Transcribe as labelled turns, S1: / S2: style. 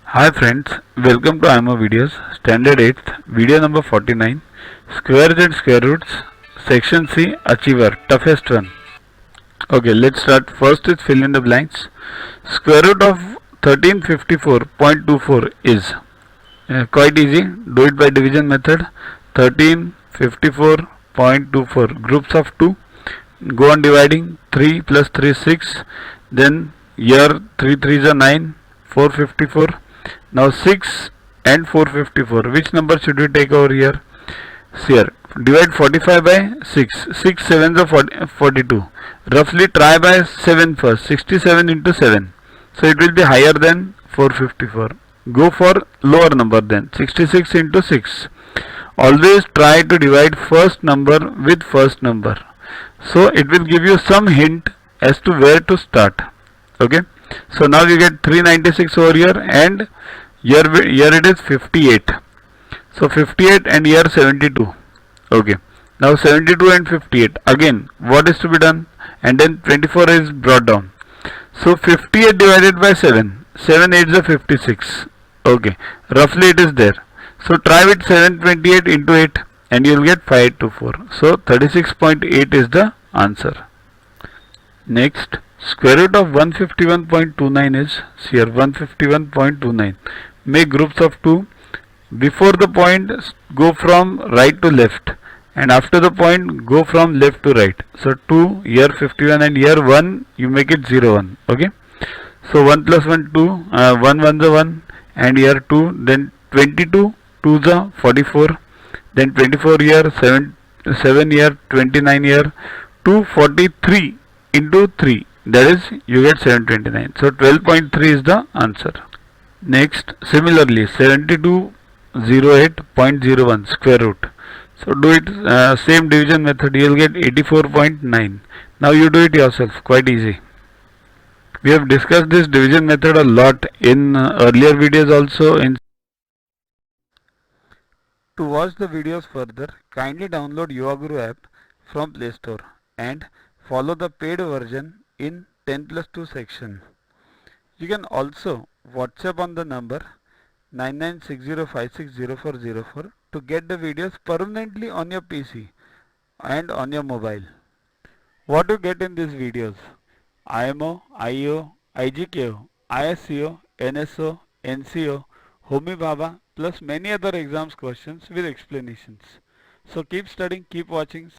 S1: Hi friends, welcome to IMO videos, standard 8th, video number 49, squares and square roots, section C, achiever, toughest one. Okay, let's start. First is fill in the blanks. Square root of 1354.24 is quite easy. Do it by division method. 1354.24, groups of 2. Go on dividing. 3 plus 3 is 6. Then here 3 3s are 9, 454. Now 6 and 454. Which number should we take over here? Here, divide 45 by 6. 6 sevens are 42. Roughly try by 7 first. 67 into 7. So it will be higher than 454. Go for lower number then. 66 into 6. Always try to divide first number with first number. So it will give you some hint as to where to start. Okay. So now you get 396 over here, and here it is 58. So 58 and here 72. Okay. Now 72 and 58. Again, what is to be done? And then 24 is brought down. So 58 divided by 7. 7 8s are 56. Okay. Roughly it is there. So try with 728 into 8 and you will get 524. So 36.8 is the answer. Next, square root of 151.29 is here 151.29. Make groups of 2. Before the point, go from right to left, and after the point, go from left to right. So 2, here 51, and here 1, you make it 0 1. Okay. So 1 plus 1 2, 1 1 is 1, and here 2, then 22, 2 is 44, then 24 here, 7 here, 29 here, 243 into 3, that is you get 729. So 12.3 is the answer. Next, similarly 7208.01 square root. So do it same division method, you will get 84.9. Now you do it yourself, quite easy. We have discussed this division method a lot in earlier videos also. To watch the videos further, kindly download Yuvaguru app from Play Store and follow the paid version in 10+2 section. You can also WhatsApp on the number 9960560404 to get the videos permanently on your PC and on your mobile. What you get in these videos? IMO, IO, IGKO, ISCO, NSO, NCO, Homi Bhabha, plus many other exams questions with explanations. So keep studying, keep watching.